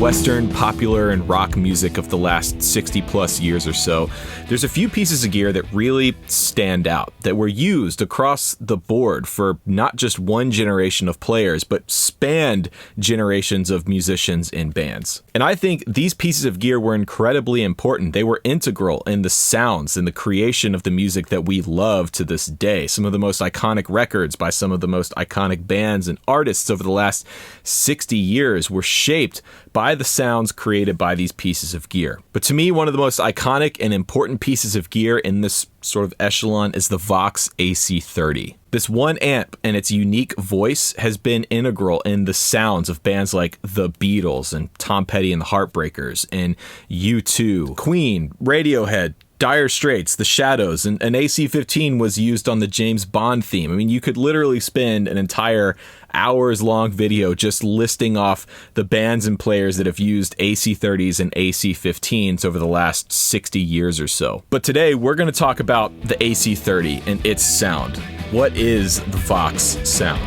Western, popular, and rock music of the last 60 plus years or so, there's a few pieces of gear that really stand out, that were used across the board for not just one generation of players, but spanned generations of musicians in bands. And I think these pieces of gear were incredibly important. They were integral in the sounds and the creation of the music that we love to this day. Some of the most iconic records by some of the most iconic bands and artists over the last 60 years were shaped by the sounds created by these pieces of gear. But to me, one of the most iconic and important pieces of gear in this sort of echelon is the Vox AC30. This one amp and its unique voice has been integral in the sounds of bands like The Beatles and Tom Petty and the Heartbreakers and U2, Queen, Radiohead, Dire Straits, The Shadows, and an AC15 was used on the James Bond theme. I mean, you could literally spend an entire hours-long video just listing off the bands and players that have used AC30s and AC15s over the last 60 years or so. But today, we're going to talk about the AC30 and its sound. What is the Vox Sound?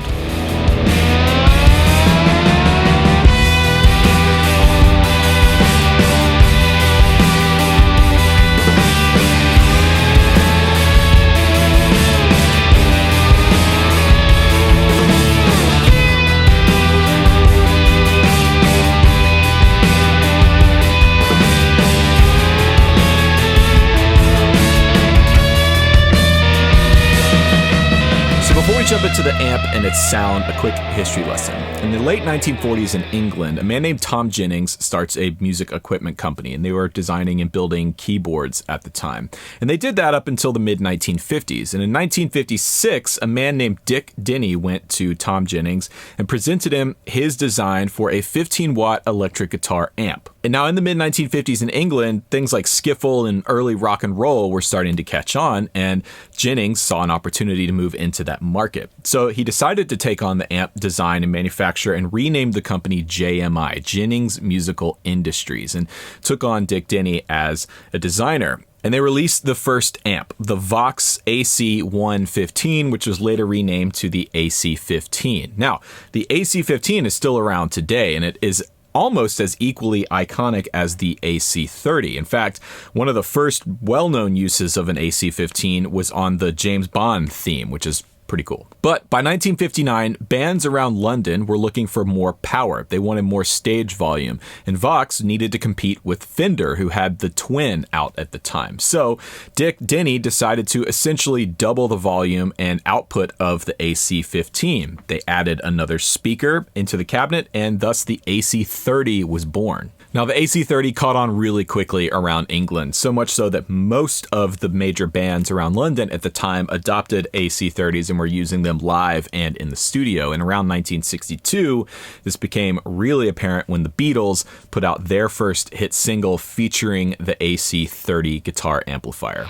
Jump into the amp and its sound, a quick history lesson. In the late 1940s in England, a man named Tom Jennings starts a music equipment company, and they were designing and building keyboards at the time. And they did that up until the mid-1950s. And in 1956, a man named Dick Denny went to Tom Jennings and presented him his design for a 15-watt electric guitar amp. And now in the mid-1950s in England, things like skiffle and early rock and roll were starting to catch on, and Jennings saw an opportunity to move into that market. So he decided to take on the amp design and manufacture and renamed the company JMI, Jennings Musical Industries, and took on Dick Denny as a designer. And they released the first amp, the Vox AC115, which was later renamed to the AC15. Now, the AC15 is still around today, and it is almost as equally iconic as the AC30. In fact, one of the first well-known uses of an AC15 was on the James Bond theme, which is pretty cool. But by 1959, bands around London were looking for more power. They wanted more stage volume, and Vox needed to compete with Fender, who had the Twin out at the time. So Dick Denny decided to essentially double the volume and output of the AC15. They added another speaker into the cabinet, and thus the AC30 was born. Now, the AC30 caught on really quickly around England, so much so that most of the major bands around London at the time adopted AC30s and were using them live and in the studio. And around 1962, this became really apparent when the Beatles put out their first hit single featuring the AC30 guitar amplifier.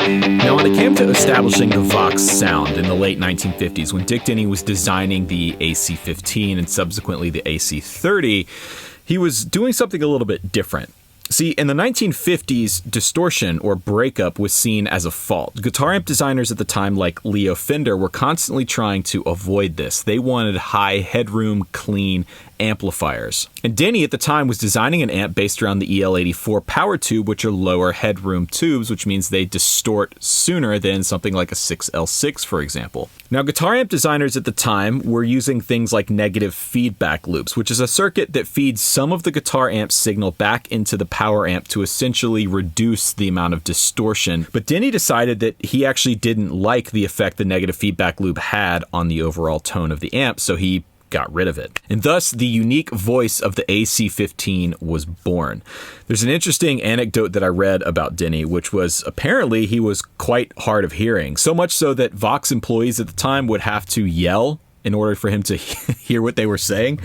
Now, when it came to establishing the Vox sound in the late 1950s, when Dick Denny was designing the AC15 and subsequently the AC30, he was doing something a little bit different. See, in the 1950s, distortion or breakup was seen as a fault. Guitar amp designers at the time, like Leo Fender, were constantly trying to avoid this. They wanted high headroom, clean amplifiers. And Denny at the time was designing an amp based around the EL84 power tube, which are lower headroom tubes, which means they distort sooner than something like a 6L6, for example. Now, guitar amp designers at the time were using things like negative feedback loops, which is a circuit that feeds some of the guitar amp signal back into the power amp to essentially reduce the amount of distortion. But Denny decided that he actually didn't like the effect the negative feedback loop had on the overall tone of the amp, so he got rid of it. And thus, the unique voice of the AC15 was born. There's an interesting anecdote that I read about Denny, which was apparently he was quite hard of hearing, so much so that Vox employees at the time would have to yell in order for him to hear what they were saying,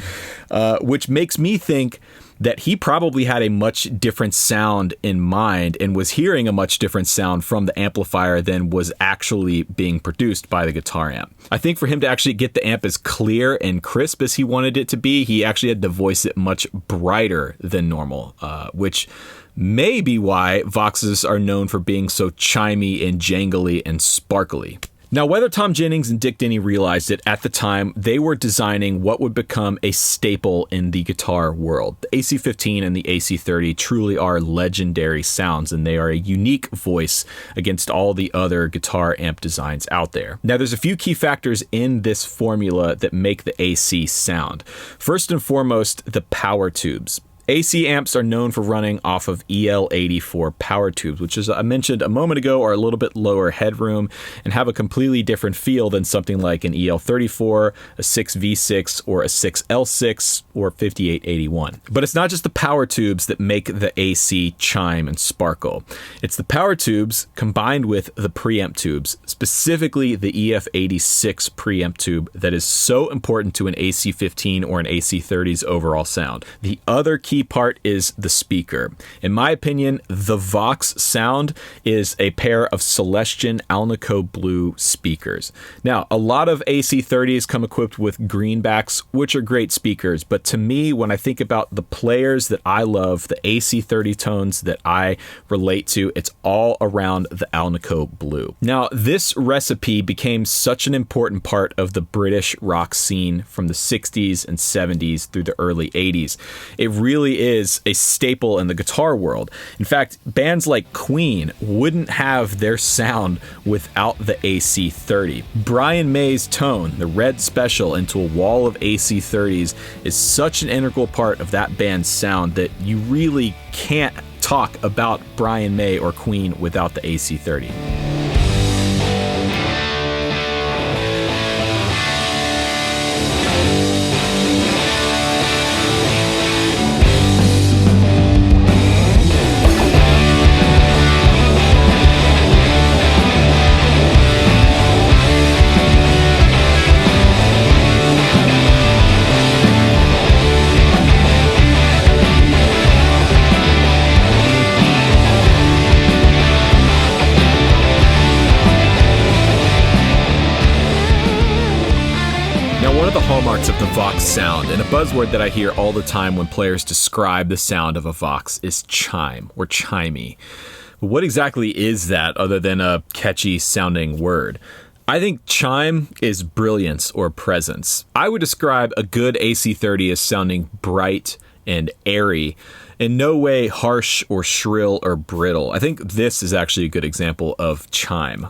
which makes me think that he probably had a much different sound in mind and was hearing a much different sound from the amplifier than was actually being produced by the guitar amp. I think for him to actually get the amp as clear and crisp as he wanted it to be, he actually had to voice it much brighter than normal, which may be why Voxes are known for being so chimey and jangly and sparkly. Now, whether Tom Jennings and Dick Denny realized it at the time, they were designing what would become a staple in the guitar world. The AC15 and the AC30 truly are legendary sounds, and they are a unique voice against all the other guitar amp designs out there. Now, there's a few key factors in this formula that make the AC sound. First and foremost, the power tubes. AC amps are known for running off of EL84 power tubes, which, as I mentioned a moment ago, are a little bit lower headroom and have a completely different feel than something like an EL34, a 6V6, or a 6L6, or 5881. But it's not just the power tubes that make the AC chime and sparkle. It's the power tubes combined with the preamp tubes, specifically the EF86 preamp tube that is so important to an AC15 or an AC30's overall sound. The other key part is the speaker. In my opinion, the Vox Sound is a pair of Celestion Alnico Blue speakers. Now, a lot of AC30s come equipped with greenbacks, which are great speakers, but to me, when I think about the players that I love, the AC30 tones that I relate to, it's all around the Alnico Blue. Now, this recipe became such an important part of the British rock scene from the 60s and 70s through the early 80s. It really is a staple in the guitar world. In fact, bands like Queen wouldn't have their sound without the AC30. Brian May's tone, the red special into a wall of AC30s, is such an integral part of that band's sound that you really can't talk about Brian May or Queen without the AC30. Hallmarks of the Vox sound, and a buzzword that I hear all the time when players describe the sound of a Vox is chime or chimey. But what exactly is that other than a catchy sounding word? I think chime is brilliance or presence. I would describe a good AC30 as sounding bright and airy, in no way harsh or shrill or brittle. I think this is actually a good example of chime.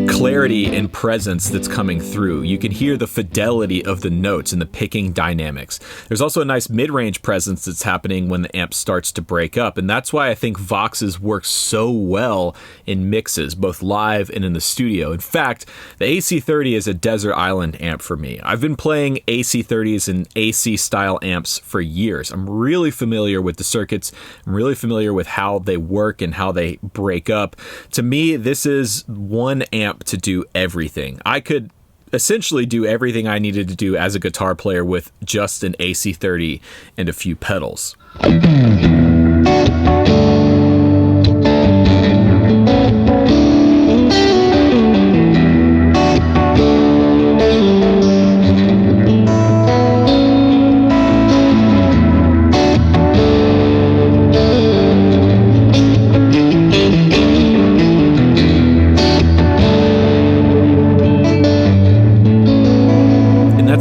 Clarity and presence that's coming through. You can hear the fidelity of the notes and the picking dynamics. There's also a nice mid-range presence that's happening when the amp starts to break up, and that's why I think Voxes work so well in mixes, both live and in the studio. In fact, the AC30 is a desert island amp for me. I've been playing AC30s and AC style amps for years. I'm really familiar with the circuits. I'm really familiar with how they work and how they break up. To me, this is one amp to do everything. I could essentially do everything I needed to do as a guitar player with just an AC30 and a few pedals.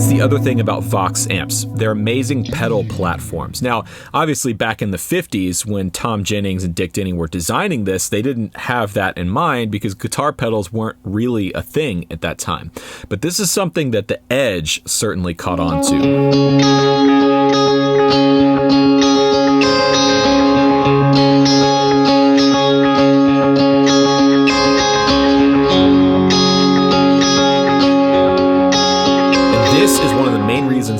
The other thing about Vox amps, they're amazing pedal platforms. Now, obviously back in the 50s when Tom Jennings and Dick Denny were designing this, they didn't have that in mind because guitar pedals weren't really a thing at that time. But this is something that the Edge certainly caught on to.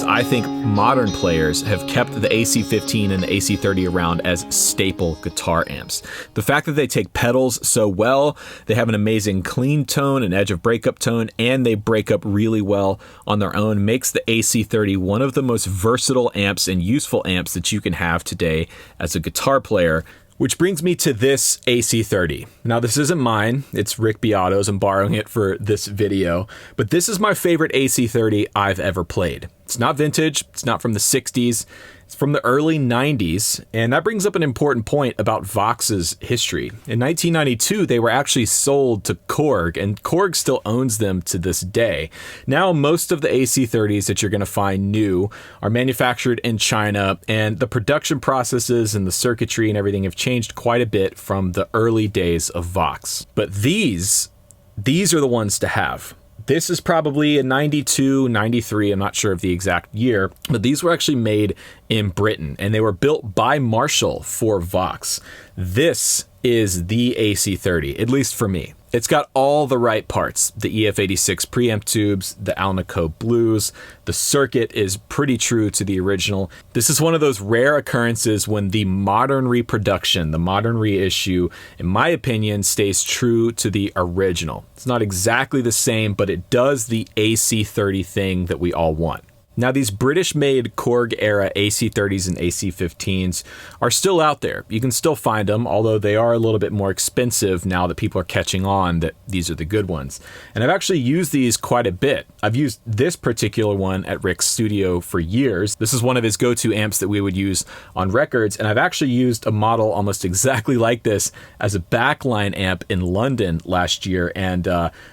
I think modern players have kept the AC15 and the AC30 around as staple guitar amps. The fact that they take pedals so well, they have an amazing clean tone, an edge of breakup tone, and they break up really well on their own makes the AC30 one of the most versatile amps and useful amps that you can have today as a guitar player, Which brings me to this AC30. Now, this isn't mine. It's Rick Beato's. I'm borrowing it for this video. But this is my favorite AC30 I've ever played. It's not vintage. It's not from the 60s. It's from the early 90s. And that brings up an important point about Vox's history. In 1992, they were actually sold to Korg, and Korg still owns them to this day. Now, most of the AC30s that you're going to find new are manufactured in China, and the production processes and the circuitry and everything have changed quite a bit from the early days of Vox. But these are the ones to have. This is probably a 92, 93, I'm not sure of the exact year, but these were actually made in Britain, and they were built by Marshall for Vox. This is the AC30, at least for me. It's got all the right parts. The EF86 preamp tubes, the Alnico blues, the circuit is pretty true to the original. This is one of those rare occurrences when the modern reproduction, the modern reissue, in my opinion, stays true to the original. It's not exactly the same, but it does the AC30 thing that we all want. Now, these British-made Korg-era AC30s and AC15s are still out there. You can still find them, although they are a little bit more expensive now that people are catching on that these are the good ones. And I've actually used these quite a bit. I've used this particular one at Rick's studio for years. This is one of his go-to amps that we would use on records, and I've actually used a model almost exactly like this as a backline amp in London last year, and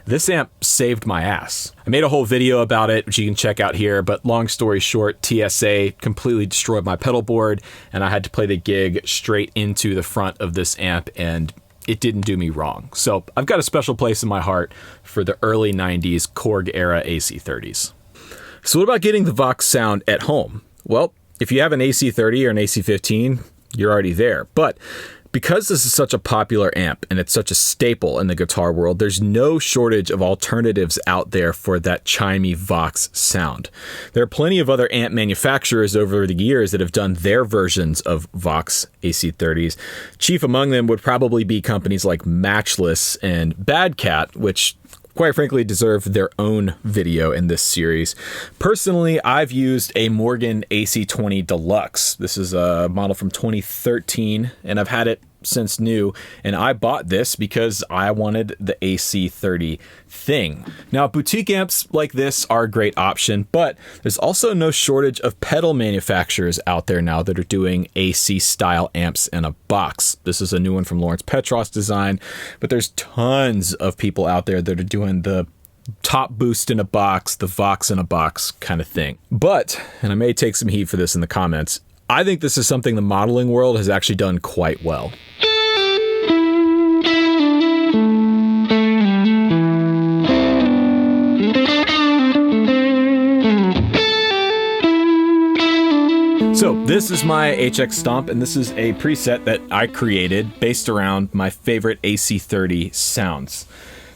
this amp saved my ass. I made a whole video about it, which you can check out here, but long story short, TSA completely destroyed my pedal board, and I had to play the gig straight into the front of this amp, and it didn't do me wrong. So I've got a special place in my heart for the early 90s Korg-era AC30s. So what about getting the Vox sound at home? Well, if you have an AC30 or an AC15, you're already there. But because this is such a popular amp and it's such a staple in the guitar world, there's no shortage of alternatives out there for that chimey Vox sound. There are plenty of other amp manufacturers over the years that have done their versions of Vox AC30s. Chief among them would probably be companies like Matchless and Bad Cat, which quite frankly deserve their own video in this series. Personally, I've used a Morgan AC20 Deluxe. This is a model from 2013, and I've had it since new, and I bought this because I wanted the AC30 thing. Now, boutique amps like this are a great option, but there's also no shortage of pedal manufacturers out there now that are doing AC style amps in a box. This is a new one from Lawrence Petros design, but there's tons of people out there that are doing the top boost in a box, the Vox in a box kind of thing. But, and I may take some heat for this in the comments, I think this is something the modeling world has actually done quite well. So this is my HX Stomp, and this is a preset that I created based around my favorite AC30 sounds.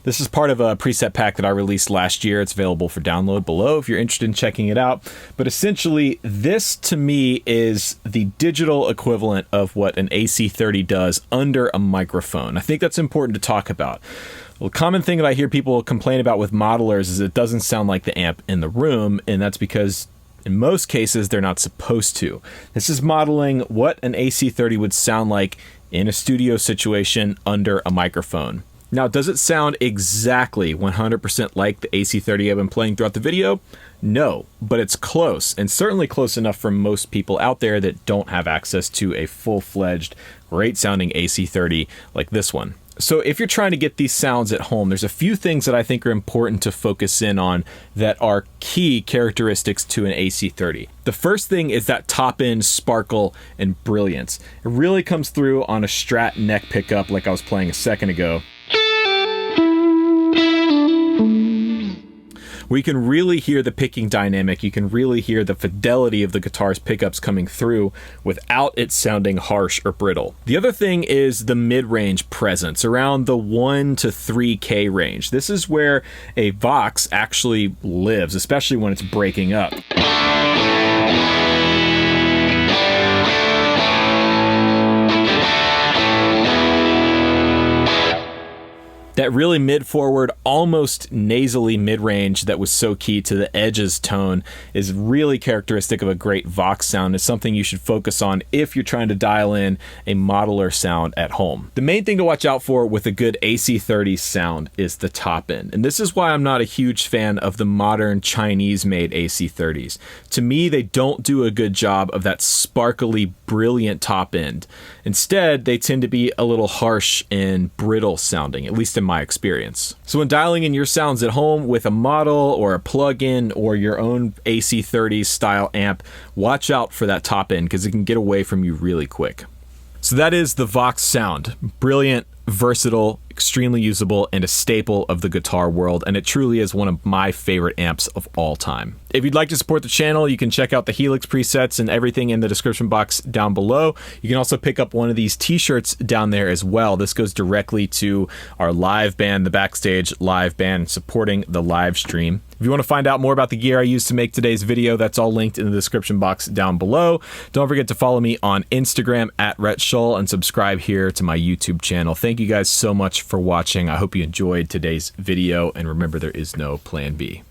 This is part of a preset pack that I released last year. It's available for download below if you're interested in checking it out. But essentially, this to me is the digital equivalent of what an AC30 does under a microphone. I think that's important to talk about. Well, a common thing that I hear people complain about with modelers is it doesn't sound like the amp in the room, and that's because in most cases, they're not supposed to. This is modeling what an AC30 would sound like in a studio situation under a microphone. Now, does it sound exactly 100% like the AC30 I've been playing throughout the video? No, but it's close, and certainly close enough for most people out there that don't have access to a full-fledged, great-sounding AC30 like this one. So if you're trying to get these sounds at home, there's a few things that I think are important to focus in on that are key characteristics to an AC30. The first thing is that top-end sparkle and brilliance. It really comes through on a Strat neck pickup like I was playing a second ago, where you can really hear the picking dynamic. You can really hear the fidelity of the guitar's pickups coming through without it sounding harsh or brittle. The other thing is the mid-range presence, around the 1 to 3K range. This is where a Vox actually lives, especially when it's breaking up. That That really mid-forward, almost nasally mid-range that was so key to the Edge's tone is really characteristic of a great Vox sound. It's something you should focus on if you're trying to dial in a modeler sound at home. The main thing to watch out for with a good AC30 sound is the top end. And this is why I'm not a huge fan of the modern Chinese-made AC30s. To me, they don't do a good job of that sparkly, brilliant top end. Instead, they tend to be a little harsh and brittle sounding, at least in my experience. So when dialing in your sounds at home with a model or a plug-in or your own AC30 style amp, watch out for that top end because it can get away from you really quick. So that is the Vox Sound. Brilliant, versatile, extremely usable, and a staple of the guitar world, and it truly is one of my favorite amps of all time. If you'd like to support the channel, you can check out the Helix presets and everything in the description box down below. You can also pick up one of these t-shirts down there as well. This goes directly to our live band, the Backstage live band, supporting the live stream. If you want to find out more about the gear I used to make today's video, that's all linked in the description box down below. Don't forget to follow me on Instagram at Rhett Shull and subscribe here to my YouTube channel. Thank you guys so much for watching. I hope you enjoyed today's video, and remember, there is no plan B.